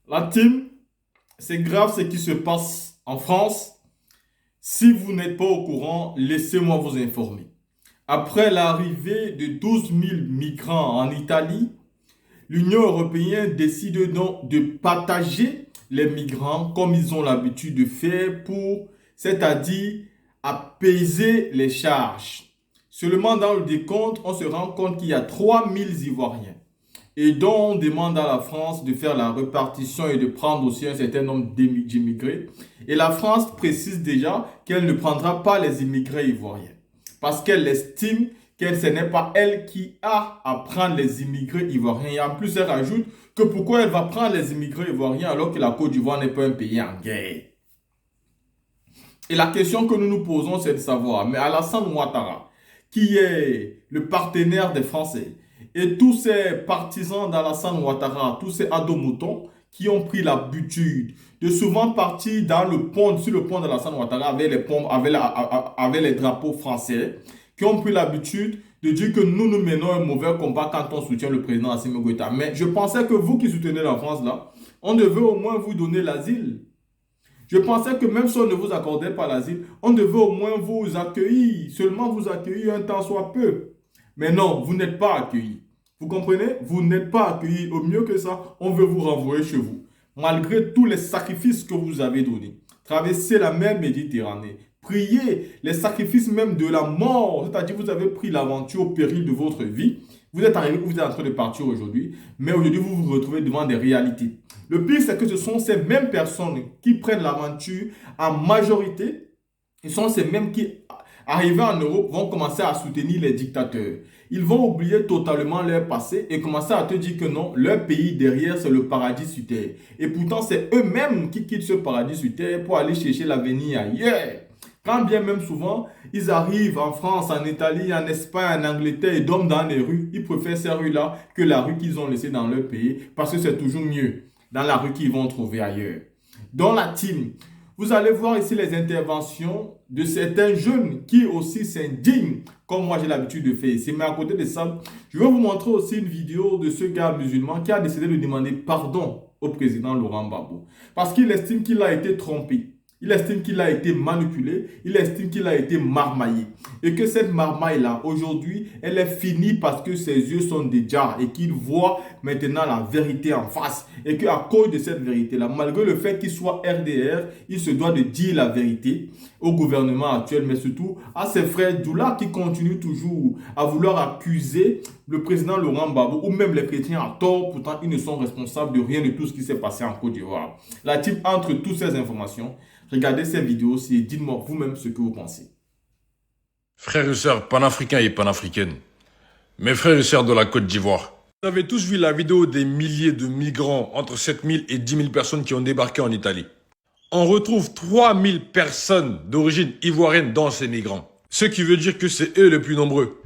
La team, c'est grave ce qui se passe en France. Si vous n'êtes pas au courant, laissez-moi vous informer. Après l'arrivée de 12 000 migrants en Italie, l'Union européenne décide donc de partager les migrants comme ils ont l'habitude de faire c'est-à-dire apaiser les charges. Seulement dans le décompte, on se rend compte qu'il y a 3 000 Ivoiriens. Et donc, on demande à la France de faire la répartition et de prendre aussi un certain nombre d'immigrés. Et la France précise déjà qu'elle ne prendra pas les immigrés ivoiriens. Parce qu'elle estime que ce n'est pas elle qui a à prendre les immigrés ivoiriens. Et en plus, elle rajoute que pourquoi elle va prendre les immigrés ivoiriens alors que la Côte d'Ivoire n'est pas un pays en guerre. Et la question que nous nous posons, c'est de savoir, mais Alassane Ouattara, qui est le partenaire des Français, et tous ces partisans d'Alassane Ouattara, tous ces ados-moutons qui ont pris l'habitude de souvent partir dans le pont, sur le pont d'Alassane Ouattara avec les drapeaux français, qui ont pris l'habitude de dire que nous menons un mauvais combat quand on soutient le président Assimi Goïta. Mais je pensais que vous qui soutenez la France là, on devait au moins vous donner l'asile. Je pensais que même si on ne vous accordait pas l'asile, on devait au moins vous accueillir, seulement vous accueillir un temps soit peu. Mais non, vous n'êtes pas accueillis. Vous comprenez? Vous n'êtes pas accueillis. Au mieux que ça, on veut vous renvoyer chez vous. Malgré tous les sacrifices que vous avez donnés. Traverser la mer Méditerranée. Prier les sacrifices même de la mort. C'est-à-dire vous avez pris l'aventure au péril de votre vie. Vous êtes arrivé, vous êtes en train de partir aujourd'hui. Mais aujourd'hui, vous vous retrouvez devant des réalités. Le pire, c'est que ce sont ces mêmes personnes qui prennent l'aventure en majorité. Ce sont ces mêmes qui, arrivés en Europe, vont commencer à soutenir les dictateurs. Ils vont oublier totalement leur passé et commencer à te dire que non, leur pays derrière, c'est le paradis sur terre. Et pourtant, c'est eux-mêmes qui quittent ce paradis sur terre pour aller chercher l'avenir ailleurs. Quand bien même souvent, ils arrivent en France, en Italie, en Espagne, en Angleterre et dorment dans les rues, ils préfèrent ces rues-là que la rue qu'ils ont laissée dans leur pays parce que c'est toujours mieux dans la rue qu'ils vont trouver ailleurs. Dans la team, vous allez voir ici les interventions de certains jeunes qui aussi s'indignent, comme moi j'ai l'habitude de faire ici. Mais à côté de ça, je vais vous montrer aussi une vidéo de ce gars musulman qui a décidé de demander pardon au président Laurent Gbagbo. Parce qu'il estime qu'il a été trompé. Il estime qu'il a été manipulé, il estime qu'il a été marmaillé. Et que cette marmaille-là, aujourd'hui, elle est finie parce que ses yeux sont déjà et qu'il voit maintenant la vérité en face. Et qu'à cause de cette vérité-là, malgré le fait qu'il soit RDR, il se doit de dire la vérité au gouvernement actuel, mais surtout à ses frères Doula qui continuent toujours à vouloir accuser le président Laurent Gbagbo ou même les chrétiens à tort. Pourtant, ils ne sont responsables de rien de tout ce qui s'est passé en Côte d'Ivoire. La type entre toutes ces informations, regardez ces vidéos-ci et dites-moi vous-même ce que vous pensez. Frères et sœurs panafricains et panafricaines, mes frères et sœurs de la Côte d'Ivoire, vous avez tous vu la vidéo des milliers de migrants, entre 7 000 et 10 000 personnes qui ont débarqué en Italie. On retrouve 3 000 personnes d'origine ivoirienne dans ces migrants. Ce qui veut dire que c'est eux les plus nombreux.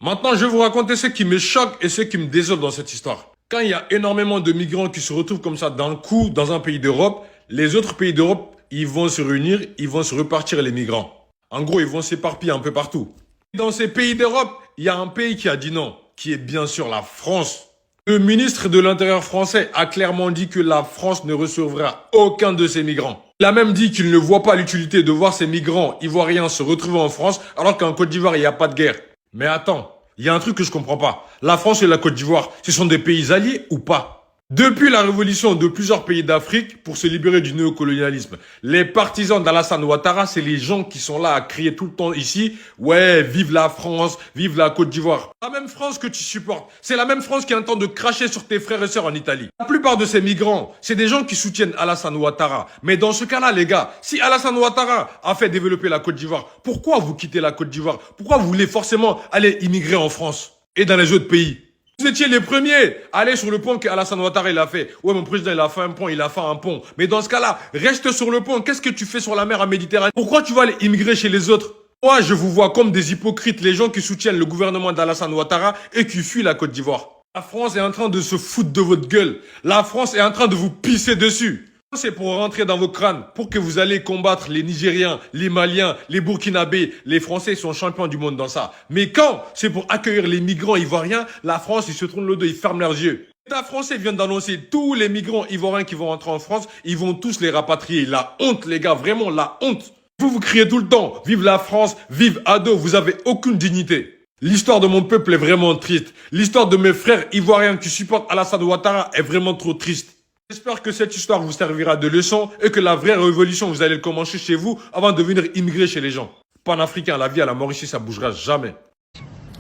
Maintenant, je vais vous raconter ce qui me choque et ce qui me désole dans cette histoire. Quand il y a énormément de migrants qui se retrouvent comme ça d'un coup dans un pays d'Europe, les autres pays d'Europe, ils vont se réunir, ils vont se repartir les migrants. En gros, ils vont s'éparpiller un peu partout. Dans ces pays d'Europe, il y a un pays qui a dit non, qui est bien sûr la France. Le ministre de l'Intérieur français a clairement dit que la France ne recevra aucun de ces migrants. Il a même dit qu'il ne voit pas l'utilité de voir ces migrants ivoiriens se retrouver en France alors qu'en Côte d'Ivoire, il n'y a pas de guerre. Mais attends, il y a un truc que je comprends pas. La France et la Côte d'Ivoire, ce sont des pays alliés ou pas ? Depuis la révolution de plusieurs pays d'Afrique pour se libérer du néocolonialisme, les partisans d'Alassane Ouattara, c'est les gens qui sont là à crier tout le temps ici « Ouais, vive la France, vive la Côte d'Ivoire ». La même France que tu supportes, c'est la même France qui entend de cracher sur tes frères et sœurs en Italie. La plupart de ces migrants, c'est des gens qui soutiennent Alassane Ouattara. Mais dans ce cas-là, les gars, si Alassane Ouattara a fait développer la Côte d'Ivoire, pourquoi vous quittez la Côte d'Ivoire? Pourquoi vous voulez forcément aller immigrer en France et dans les autres pays? Vous étiez les premiers à aller sur le pont qu'Alassane Ouattara il a fait. Ouais, mon président il a fait un pont, il a fait un pont. Mais dans ce cas-là, reste sur le pont. Qu'est-ce que tu fais sur la mer en Méditerranée? Pourquoi tu vas aller immigrer chez les autres? Moi, je vous vois comme des hypocrites, les gens qui soutiennent le gouvernement d'Alassane Ouattara et qui fuient la Côte d'Ivoire. La France est en train de se foutre de votre gueule. La France est en train de vous pisser dessus. C'est pour rentrer dans vos crânes, pour que vous allez combattre les Nigériens, les Maliens, les Burkinabés. Les Français sont champions du monde dans ça. Mais quand c'est pour accueillir les migrants ivoiriens, la France, ils se tournent le dos, ils ferment leurs yeux. L'État français vient d'annoncer tous les migrants ivoiriens qui vont rentrer en France, ils vont tous les rapatrier. La honte, les gars, vraiment la honte. Vous criez tout le temps, vive la France, vive Ado, vous avez aucune dignité. L'histoire de mon peuple est vraiment triste. L'histoire de mes frères ivoiriens qui supportent Alassane Ouattara est vraiment trop triste. J'espère que cette histoire vous servira de leçon et que la vraie révolution, vous allez le commencer chez vous avant de venir immigrer chez les gens. Panafricain, la vie à la mort ici, ça bougera jamais.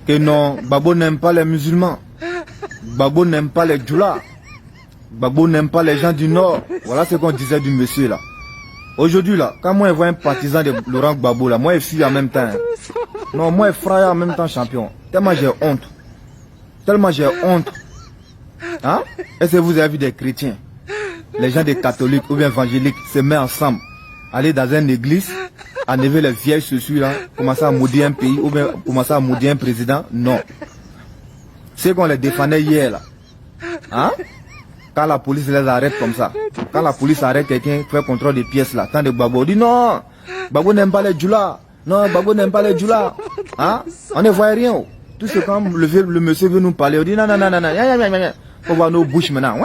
Que non, Babo n'aime pas les musulmans. Babo n'aime pas les djoulas. Babo n'aime pas les gens du Nord. Voilà ce qu'on disait du monsieur là. Aujourd'hui là, quand moi je vois un partisan de Laurent Gbagbo là, moi je suis en même temps. Non, moi je frère en même temps champion. Tellement j'ai honte. Tellement j'ai honte. Hein? Est-ce que vous avez vu des chrétiens, les gens des catholiques ou bien évangéliques se mettent ensemble, aller dans une église, enlever les vieilles chaussures là, commencer à maudire un pays ou bien commencer à maudire un président? Non. C'est qu'on les défendait hier là. Hein? Quand la police les arrête comme ça, quand la police arrête quelqu'un, fait contrôle des pièces là, tant de Gbagbo dit non, Gbagbo n'aime pas les djoulas. Non, Gbagbo n'aime pas les djoulas. Hein? On ne voit rien. Tout ce quand le monsieur veut nous parler, on dit non, non, non, non, non, on voit nos bouches maintenant.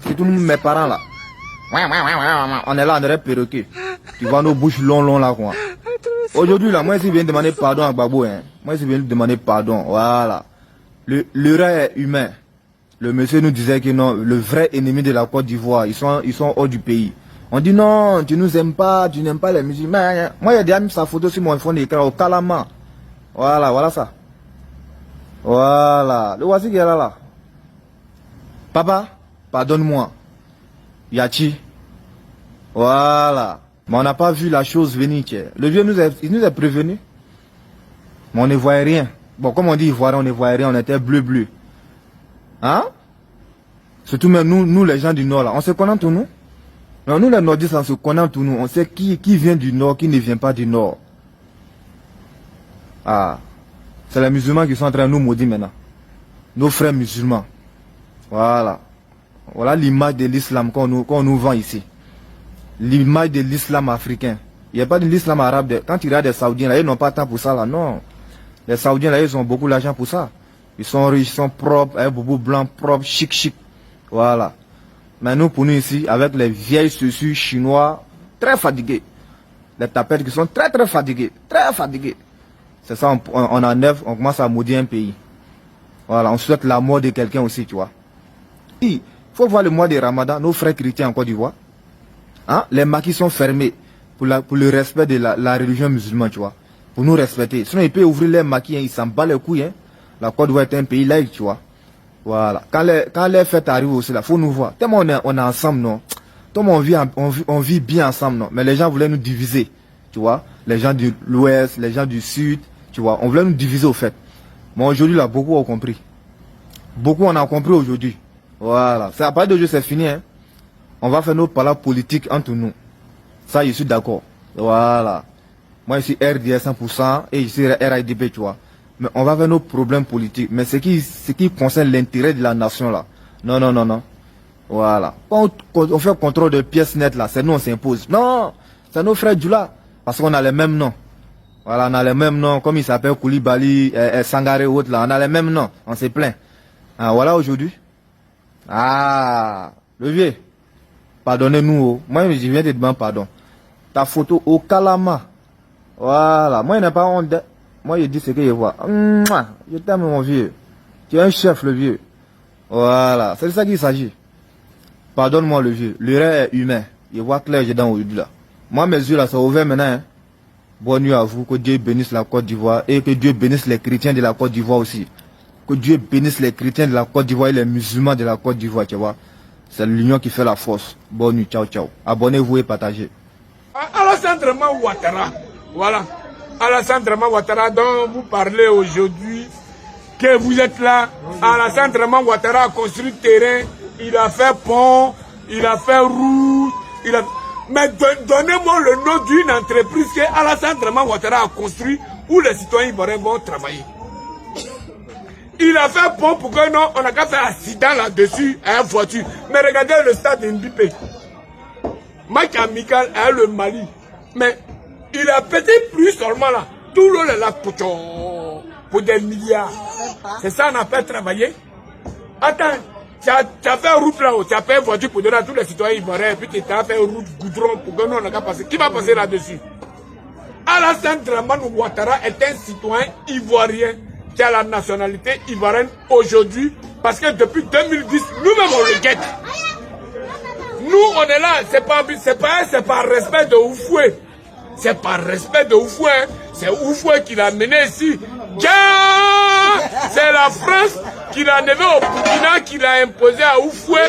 C'est tous mes parents là. On est là, on est perroquet. Tu vois nos bouches longs là, quoi. Aujourd'hui là, moi je viens demander pardon à Gbagbo, hein. Moi je viens demander pardon, voilà. L'erreur est humain. Le monsieur nous disait que non, le vrai ennemi de la Côte d'Ivoire, ils sont hors du pays. On dit non, tu nous aimes pas, tu n'aimes pas les musulmans. Moi, il y a déjà mis sa photo sur mon fond d'écran au Kalama. Voilà, voilà ça. Voilà, le voici qui est là. Papa, pardonne-moi. Yachi. Voilà. Mais on n'a pas vu la chose venir. Le vieux il nous a prévenu. Mais on ne voyait rien. Bon, comme on dit ivoirien, on ne voyait rien, on était bleu. Hein? Surtout même nous les gens du Nord là, on se connaît tous nous. Non, nous les Nordistes on se connaît tous nous, on sait qui vient du Nord, qui ne vient pas du Nord. Ah, c'est les musulmans qui sont en train de nous maudire maintenant. Nos frères musulmans. Voilà. Voilà l'image de l'islam qu'on nous vend ici. L'image de l'islam africain. Il n'y a pas de l'islam arabe. Quand tu regardes les Saoudiens là, ils n'ont pas tant pour ça là, non. Les Saoudiens là, ils ont beaucoup d'argent pour ça. Ils sont riches, ils sont propres, un boubou blanc propre, chic. Voilà. Mais nous, pour nous ici, avec les vieilles chaussures chinois, très fatigués. Les tapettes qui sont très fatigués. Très fatigués. C'est ça, on enlève, on commence à maudire un pays. Voilà, on souhaite la mort de quelqu'un aussi, tu vois. Il faut voir le mois de Ramadan, nos frères chrétiens en Côte d'Ivoire. Hein? Les maquis sont fermés pour le respect de la religion musulmane, tu vois. Pour nous respecter. Sinon, ils peuvent ouvrir les maquis, hein, ils s'en battent les couilles, hein. La Côte d'Ivoire est un pays laïque, tu vois. Voilà. Quand les fêtes arrivent aussi, là, faut nous voir. Tellement on est ensemble, non. Tellement on vit bien ensemble, non. Mais les gens voulaient nous diviser, tu vois. Les gens de l'Ouest, les gens du Sud, tu vois. On voulait nous diviser au fait. Mais aujourd'hui, là, beaucoup ont compris. Beaucoup on a compris aujourd'hui. Voilà. C'est à partir d'aujourd'hui, c'est fini, hein. On va faire nos palabres politiques entre nous. Ça, je suis d'accord. Voilà. Moi, je suis RDS 100% et je suis RIDP, tu vois. Mais on va vers nos problèmes politiques. Mais ce qui concerne l'intérêt de la nation là. Non. Voilà. Quand on fait le contrôle de pièces nettes là, c'est nous on s'impose. Non, c'est nos frères Djoula. Parce qu'on a les mêmes noms. Voilà, on a les mêmes noms. Comme ils s'appellent Koulibaly, Sangaré ou autre là. On a les mêmes noms. On s'est plaint. Ah, voilà aujourd'hui. Ah, le vieux. Pardonnez-nous. Moi, je viens de demander pardon. Ta photo au Kalama. Voilà. Moi, il n'a pas honte. Moi, je dis ce que je vois. Je t'aime, mon vieux. Tu es un chef, le vieux. Voilà. C'est de ça qu'il s'agit. Pardonne-moi, le vieux. L'erreur est humain. Je vois clair, j'ai dans le là. Moi, mes yeux là sont ouverts maintenant. Hein. Bonne nuit à vous. Que Dieu bénisse la Côte d'Ivoire. Et que Dieu bénisse les chrétiens de la Côte d'Ivoire aussi. Que Dieu bénisse les chrétiens de la Côte d'Ivoire et les musulmans de la Côte d'Ivoire, tu vois. C'est l'union qui fait la force. Bonne nuit. Ciao. Abonnez-vous et partagez. Alassane Ouattara. Voilà. Alassane Ouattara dont vous parlez aujourd'hui, que vous êtes là. Alassane Ouattara a construit terrain, il a fait pont, il a fait route, Mais donnez-moi le nom d'une entreprise que Alassane Ouattara a construit où les citoyens ivoiriens vont travailler. Il a fait pont pour que non, on n'a qu'à faire accident là-dessus à une voiture. Mais regardez le stade d'Indipé. Match amical à le Mali. Mais il a pété plus seulement là. Tout le là pour des milliards. C'est ça on appelle travailler. Attends, tu as fait route là-haut, tu as fait une voiture pour donner à tous les citoyens ivoiriens, et puis tu as fait une route goudron pour que nous on n'a qu'à passer. Qui va passer là-dessus? Alassane Dramane Ouattara est un citoyen ivoirien qui a la nationalité ivoirienne aujourd'hui, parce que depuis 2010, nous-mêmes on le guette. Nous on est là, c'est pas respect de Oufoué. C'est par respect de Oufoué, hein. C'est Oufoué qui l'a mené ici. C'est la France qui l'a enlevé au Burkina, qui l'a imposé à Oufoué